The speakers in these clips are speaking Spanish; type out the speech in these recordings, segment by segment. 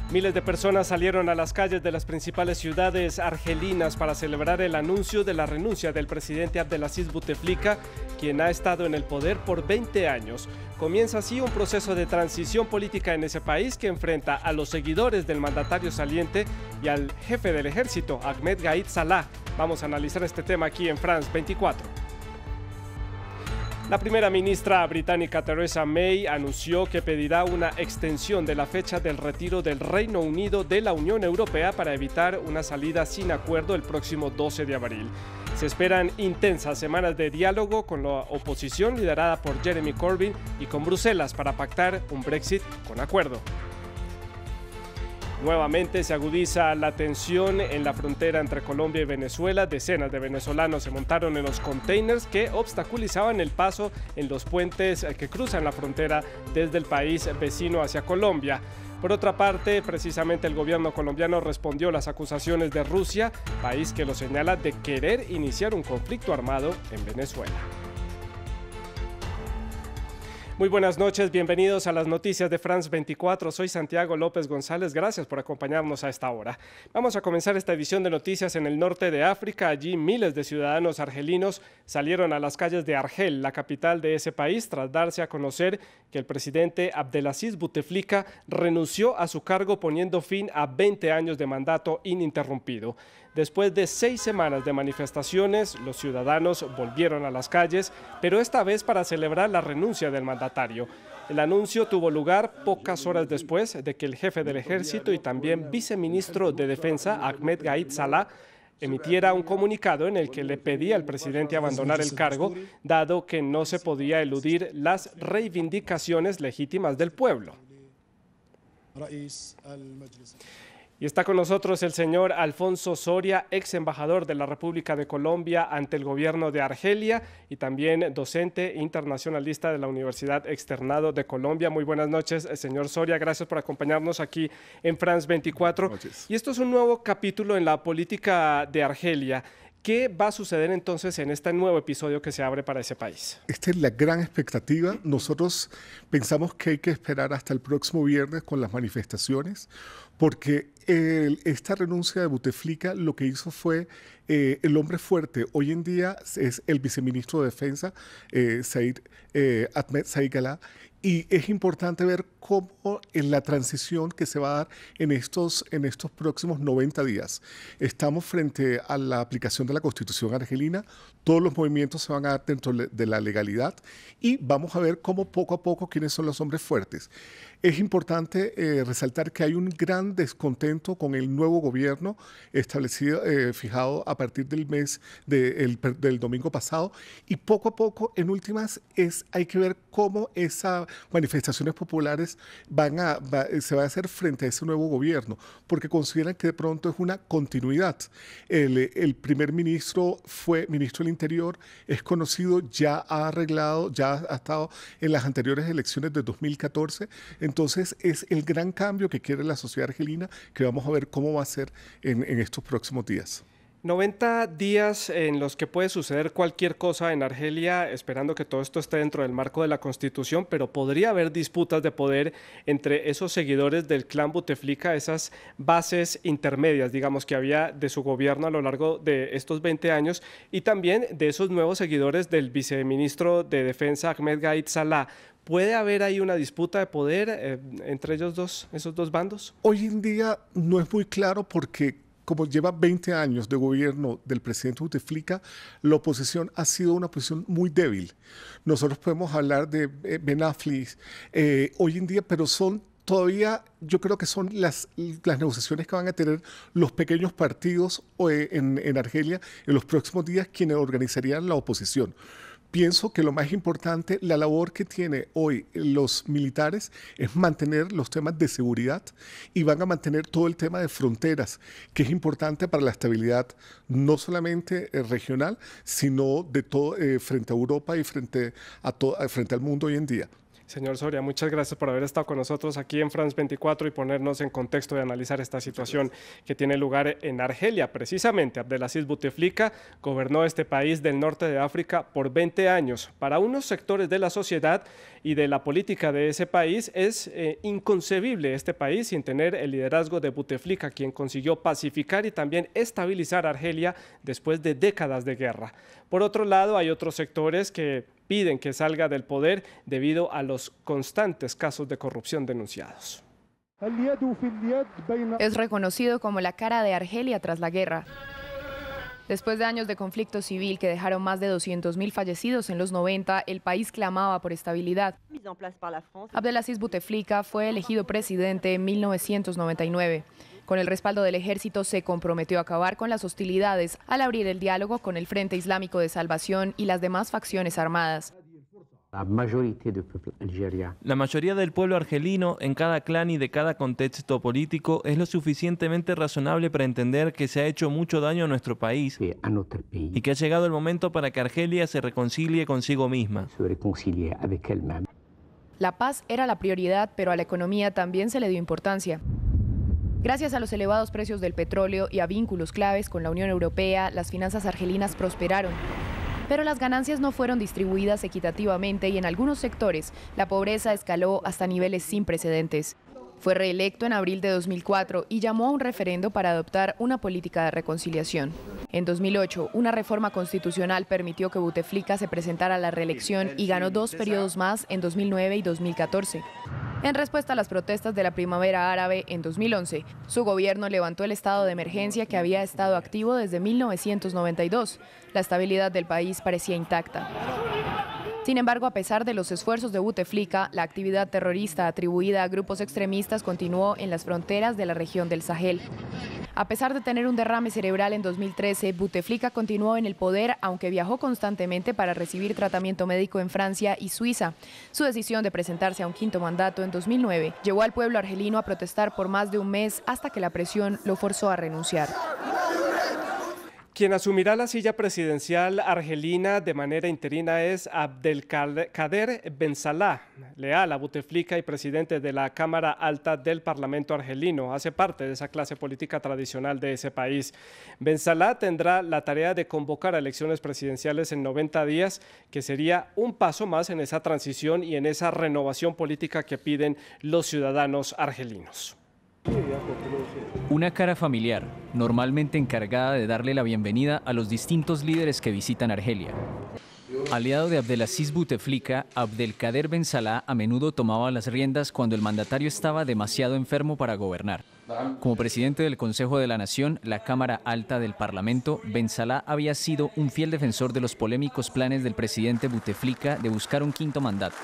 Miles de personas salieron a las calles de las principales ciudades argelinas para celebrar el anuncio de la renuncia del presidente Abdelaziz Bouteflika, quien ha estado en el poder por 20 años. Comienza así un proceso de transición política en ese país que enfrenta a los seguidores del mandatario saliente y al jefe del ejército, Ahmed Gaid Salah. Vamos a analizar este tema aquí en France 24. La primera ministra británica Theresa May anunció que pedirá una extensión de la fecha del retiro del Reino Unido de la Unión Europea para evitar una salida sin acuerdo el próximo 12 de abril. Se esperan intensas semanas de diálogo con la oposición liderada por Jeremy Corbyn y con Bruselas para pactar un Brexit con acuerdo. Nuevamente se agudiza la tensión en la frontera entre Colombia y Venezuela. Decenas de venezolanos se montaron en los containers que obstaculizaban el paso en los puentes que cruzan la frontera desde el país vecino hacia Colombia. Por otra parte, precisamente el gobierno colombiano respondió a las acusaciones de Rusia, país que lo señala de querer iniciar un conflicto armado en Venezuela. Muy buenas noches, bienvenidos a las noticias de France 24. Soy Santiago López González, gracias por acompañarnos a esta hora. Vamos a comenzar esta edición de noticias en el norte de África. Allí miles de ciudadanos argelinos salieron a las calles de Argel, la capital de ese país, tras darse a conocer que el presidente Abdelaziz Bouteflika renunció a su cargo poniendo fin a 20 años de mandato ininterrumpido. Después de 6 semanas de manifestaciones, los ciudadanos volvieron a las calles, pero esta vez para celebrar la renuncia del mandatario. El anuncio tuvo lugar pocas horas después de que el jefe del ejército y también viceministro de Defensa, Ahmed Gaid Salah, emitiera un comunicado en el que le pedía al presidente abandonar el cargo, dado que no se podía eludir las reivindicaciones legítimas del pueblo. Y está con nosotros el señor Alfonso Soria, ex embajador de la República de Colombia ante el gobierno de Argelia y también docente internacionalista de la Universidad Externado de Colombia. Muy buenas noches, señor Soria. Gracias por acompañarnos aquí en France 24. Y esto es un nuevo capítulo en la política de Argelia. ¿Qué va a suceder entonces en este nuevo episodio que se abre para ese país? Esta es la gran expectativa. Nosotros pensamos que hay que esperar hasta el próximo viernes con las manifestaciones, porque esta renuncia de Bouteflika lo que hizo fue el hombre fuerte. Hoy en día es el viceministro de Defensa, Ahmed Said Gala, y es importante ver cómo en la transición que se va a dar en estos próximos 90 días. Estamos frente a la aplicación de la Constitución argelina, todos los movimientos se van a dar dentro de la legalidad y vamos a ver cómo poco a poco quiénes son los hombres fuertes. Es importante resaltar que hay un gran descontento con el nuevo gobierno establecido, fijado a partir del mes del domingo pasado, y poco a poco, en últimas, hay que ver cómo esas manifestaciones populares se van a hacer frente a ese nuevo gobierno, porque consideran que de pronto es una continuidad. El primer ministro fue ministro del Interior, es conocido, ya ha arreglado, ya ha estado en las anteriores elecciones de 2014, entonces es el gran cambio que quiere la sociedad argelina, que vamos a ver cómo va a ser en estos próximos días. 90 días en los que puede suceder cualquier cosa en Argelia, esperando que todo esto esté dentro del marco de la Constitución, pero podría haber disputas de poder entre esos seguidores del clan Bouteflika, esas bases intermedias, digamos, que había de su gobierno a lo largo de estos 20 años, y también de esos nuevos seguidores del viceministro de Defensa, Ahmed Gaid Salah. ¿Puede haber ahí una disputa de poder entre esos dos bandos? Hoy en día no es muy claro porque, como lleva 20 años de gobierno del presidente Bouteflika, la oposición ha sido una oposición muy débil. Nosotros podemos hablar de Ben Affleck hoy en día, pero todavía yo creo que son las negociaciones que van a tener los pequeños partidos en Argelia en los próximos días quienes organizarían la oposición. Pienso que lo más importante, la labor que tiene hoy los militares es mantener los temas de seguridad y van a mantener todo el tema de fronteras, que es importante para la estabilidad no solamente regional, sino de todo frente a Europa y frente al mundo hoy en día. Señor Soria, muchas gracias por haber estado con nosotros aquí en France 24 y ponernos en contexto de analizar esta situación que tiene lugar en Argelia. Precisamente, Abdelaziz Bouteflika gobernó este país del norte de África por 20 años. Para unos sectores de la sociedad y de la política de ese país es inconcebible este país sin tener el liderazgo de Bouteflika, quien consiguió pacificar y también estabilizar Argelia después de décadas de guerra. Por otro lado, hay otros sectores que piden que salga del poder debido a los constantes casos de corrupción denunciados. Es reconocido como la cara de Argelia tras la guerra. Después de años de conflicto civil que dejaron más de 200.000 fallecidos en los 90, el país clamaba por estabilidad. Abdelaziz Bouteflika fue elegido presidente en 1999. Con el respaldo del ejército se comprometió a acabar con las hostilidades al abrir el diálogo con el Frente Islámico de Salvación y las demás facciones armadas. La mayoría del pueblo argelino, en cada clan y de cada contexto político, es lo suficientemente razonable para entender que se ha hecho mucho daño a nuestro país y que ha llegado el momento para que Argelia se reconcilie consigo misma. La paz era la prioridad, pero a la economía también se le dio importancia. Gracias a los elevados precios del petróleo y a vínculos claves con la Unión Europea, las finanzas argelinas prosperaron. Pero las ganancias no fueron distribuidas equitativamente y en algunos sectores la pobreza escaló hasta niveles sin precedentes. Fue reelecto en abril de 2004 y llamó a un referendo para adoptar una política de reconciliación. En 2008, una reforma constitucional permitió que Bouteflika se presentara a la reelección y ganó 2 periodos más en 2009 y 2014. En respuesta a las protestas de la primavera árabe en 2011, su gobierno levantó el estado de emergencia que había estado activo desde 1992. La estabilidad del país parecía intacta. Sin embargo, a pesar de los esfuerzos de Bouteflika, la actividad terrorista atribuida a grupos extremistas continuó en las fronteras de la región del Sahel. A pesar de tener un derrame cerebral en 2013, Bouteflika continuó en el poder, aunque viajó constantemente para recibir tratamiento médico en Francia y Suiza. Su decisión de presentarse a un 5º mandato en 2009 llevó al pueblo argelino a protestar por más de un mes hasta que la presión lo forzó a renunciar. Quien asumirá la silla presidencial argelina de manera interina es Abdelkader Ben Salah, leal a Bouteflika y presidente de la Cámara Alta del Parlamento argelino. Hace parte de esa clase política tradicional de ese país. Ben Salah tendrá la tarea de convocar a elecciones presidenciales en 90 días, que sería un paso más en esa transición y en esa renovación política que piden los ciudadanos argelinos. Una cara familiar, normalmente encargada de darle la bienvenida a los distintos líderes que visitan Argelia. Aliado de Abdelaziz Bouteflika, Abdelkader Ben Salah a menudo tomaba las riendas cuando el mandatario estaba demasiado enfermo para gobernar. Como presidente del Consejo de la Nación, la Cámara Alta del Parlamento, Ben Salah había sido un fiel defensor de los polémicos planes del presidente Bouteflika de buscar un 5º mandato.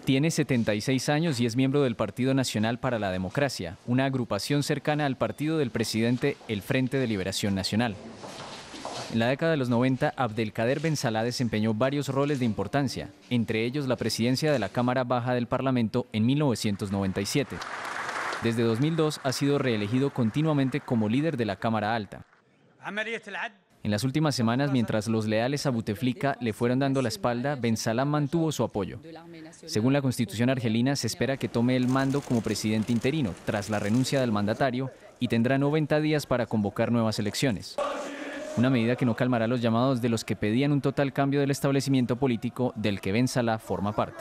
Tiene 76 años y es miembro del Partido Nacional para la Democracia, una agrupación cercana al partido del presidente, el Frente de Liberación Nacional. En la década de los 90, Abdelkader Ben Salah desempeñó varios roles de importancia, entre ellos la presidencia de la Cámara Baja del Parlamento en 1997. Desde 2002 ha sido reelegido continuamente como líder de la Cámara Alta. En las últimas semanas, mientras los leales a Bouteflika le fueron dando la espalda, Ben Salah mantuvo su apoyo. Según la Constitución argelina, se espera que tome el mando como presidente interino, tras la renuncia del mandatario, y tendrá 90 días para convocar nuevas elecciones. Una medida que no calmará los llamados de los que pedían un total cambio del establecimiento político del que Ben Salah forma parte.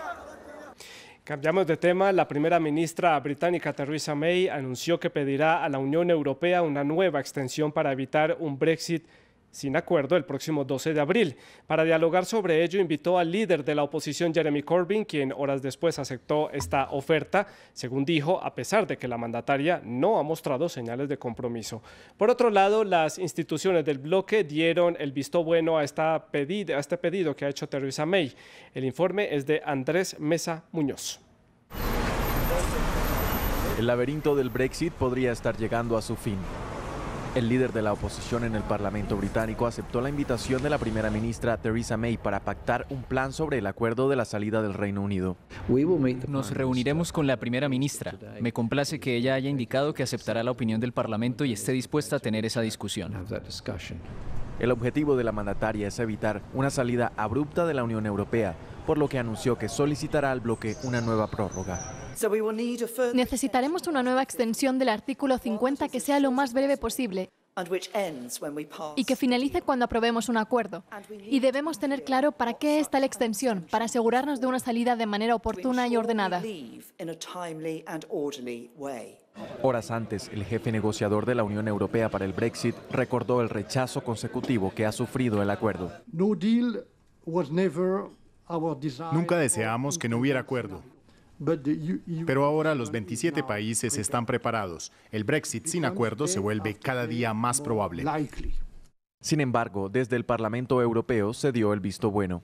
Cambiamos de tema. La primera ministra británica Theresa May anunció que pedirá a la Unión Europea una nueva extensión para evitar un Brexit sin acuerdo el próximo 12 de abril. Para dialogar sobre ello, invitó al líder de la oposición, Jeremy Corbyn, quien horas después aceptó esta oferta, según dijo, a pesar de que la mandataria no ha mostrado señales de compromiso. Por otro lado, las instituciones del bloque dieron el visto bueno a este pedido que ha hecho Theresa May. El informe es de Andrés Mesa Muñoz. El laberinto del Brexit podría estar llegando a su fin. El líder de la oposición en el Parlamento británico aceptó la invitación de la primera ministra Theresa May para pactar un plan sobre el acuerdo de la salida del Reino Unido. Nos reuniremos con la primera ministra. Me complace que ella haya indicado que aceptará la opinión del Parlamento y esté dispuesta a tener esa discusión. El objetivo de la mandataria es evitar una salida abrupta de la Unión Europea, por lo que anunció que solicitará al bloque una nueva prórroga. Necesitaremos una nueva extensión del artículo 50 que sea lo más breve posible y que finalice cuando aprobemos un acuerdo. Y debemos tener claro para qué está la extensión, para asegurarnos de una salida de manera oportuna y ordenada. Horas antes, el jefe negociador de la Unión Europea para el Brexit recordó el rechazo consecutivo que ha sufrido el acuerdo. Nunca deseamos que no hubiera acuerdo. Pero ahora los 27 países están preparados. El Brexit sin acuerdo se vuelve cada día más probable. Sin embargo, desde el Parlamento Europeo se dio el visto bueno.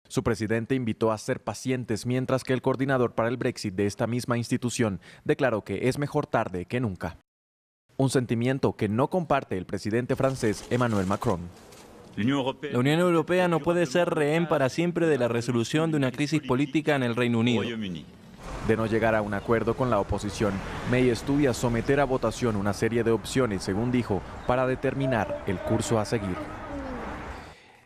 Su presidente invitó a ser pacientes, mientras que el coordinador para el Brexit de esta misma institución declaró que es mejor tarde que nunca. Un sentimiento que no comparte el presidente francés Emmanuel Macron. La Unión Europea no puede ser rehén para siempre de la resolución de una crisis política en el Reino Unido. De no llegar a un acuerdo con la oposición, May estudia someter a votación una serie de opciones, según dijo, para determinar el curso a seguir.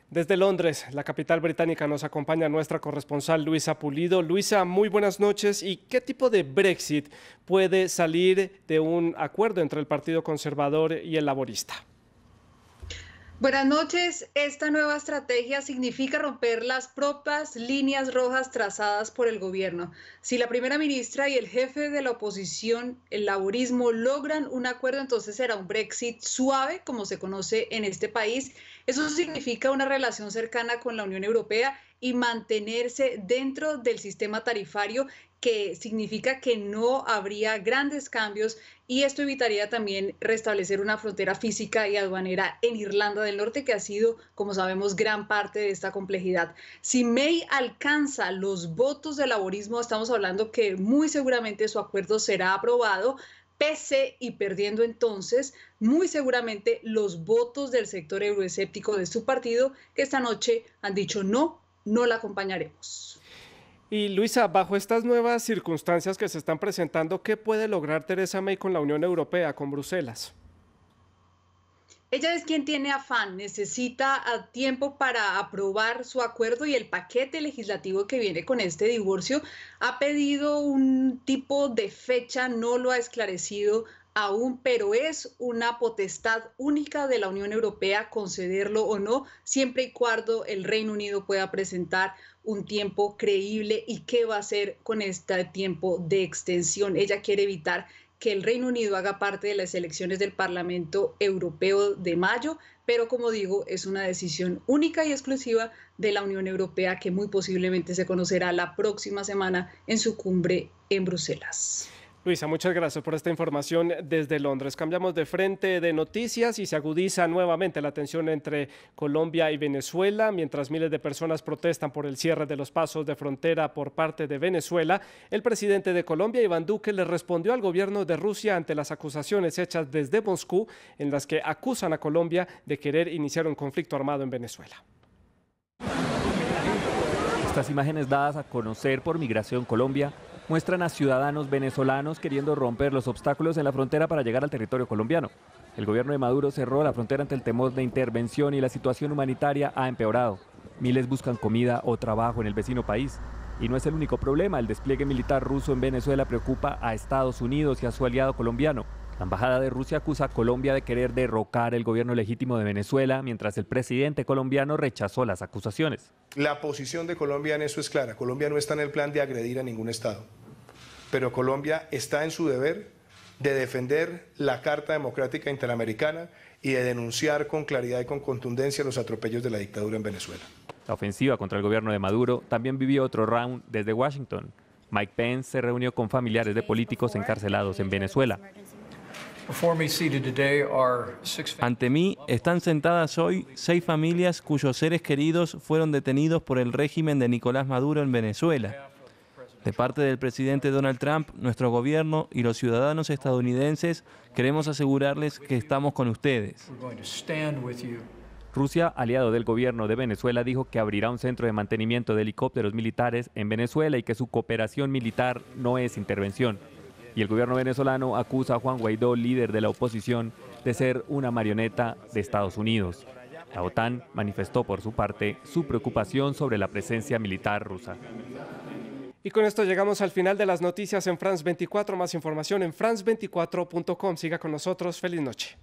Desde Londres, la capital británica, nos acompaña nuestra corresponsal Luisa Pulido. Luisa, muy buenas noches. ¿Y qué tipo de Brexit puede salir de un acuerdo entre el Partido Conservador y el Laborista? Buenas noches. Esta nueva estrategia significa romper las propias líneas rojas trazadas por el gobierno. Si la primera ministra y el jefe de la oposición, el laborismo, logran un acuerdo, entonces será un Brexit suave, como se conoce en este país. Eso significa una relación cercana con la Unión Europea y mantenerse dentro del sistema tarifario, que significa que no habría grandes cambios, y esto evitaría también restablecer una frontera física y aduanera en Irlanda del Norte, que ha sido, como sabemos, gran parte de esta complejidad. Si May alcanza los votos del laborismo, estamos hablando que muy seguramente su acuerdo será aprobado, pese y perdiendo entonces muy seguramente los votos del sector euroescéptico de su partido, que esta noche han dicho no la acompañaremos. Y Luisa, bajo estas nuevas circunstancias que se están presentando, ¿qué puede lograr Theresa May con la Unión Europea, con Bruselas? Ella es quien tiene afán, necesita tiempo para aprobar su acuerdo, y el paquete legislativo que viene con este divorcio ha pedido un tipo de fecha, no lo ha esclarecido aún, pero es una potestad única de la Unión Europea concederlo o no, siempre y cuando el Reino Unido pueda presentar un tiempo creíble. ¿Y qué va a hacer con este tiempo de extensión? Ella quiere evitar que el Reino Unido haga parte de las elecciones del Parlamento Europeo de mayo, pero como digo, es una decisión única y exclusiva de la Unión Europea, que muy posiblemente se conocerá la próxima semana en su cumbre en Bruselas. Luisa, muchas gracias por esta información desde Londres. Cambiamos de frente de noticias y se agudiza nuevamente la tensión entre Colombia y Venezuela. Mientras miles de personas protestan por el cierre de los pasos de frontera por parte de Venezuela, el presidente de Colombia, Iván Duque, le respondió al gobierno de Rusia ante las acusaciones hechas desde Moscú, en las que acusan a Colombia de querer iniciar un conflicto armado en Venezuela. Estas imágenes dadas a conocer por Migración Colombia muestran a ciudadanos venezolanos queriendo romper los obstáculos en la frontera para llegar al territorio colombiano. El gobierno de Maduro cerró la frontera ante el temor de intervención y la situación humanitaria ha empeorado. Miles buscan comida o trabajo en el vecino país. Y no es el único problema, el despliegue militar ruso en Venezuela preocupa a Estados Unidos y a su aliado colombiano. La embajada de Rusia acusa a Colombia de querer derrocar el gobierno legítimo de Venezuela, mientras el presidente colombiano rechazó las acusaciones. La posición de Colombia en eso es clara. Colombia no está en el plan de agredir a ningún Estado, pero Colombia está en su deber de defender la Carta Democrática Interamericana y de denunciar con claridad y con contundencia los atropellos de la dictadura en Venezuela. La ofensiva contra el gobierno de Maduro también vivió otro round desde Washington. Mike Pence se reunió con familiares de políticos encarcelados en Venezuela. Ante mí están sentadas hoy 6 familias cuyos seres queridos fueron detenidos por el régimen de Nicolás Maduro en Venezuela. De parte del presidente Donald Trump, nuestro gobierno y los ciudadanos estadounidenses queremos asegurarles que estamos con ustedes. Rusia, aliado del gobierno de Venezuela, dijo que abrirá un centro de mantenimiento de helicópteros militares en Venezuela y que su cooperación militar no es intervención. Y el gobierno venezolano acusa a Juan Guaidó, líder de la oposición, de ser una marioneta de Estados Unidos. La OTAN manifestó por su parte su preocupación sobre la presencia militar rusa. Y con esto llegamos al final de las noticias en France 24. Más información en france24.com. Siga con nosotros. Feliz noche.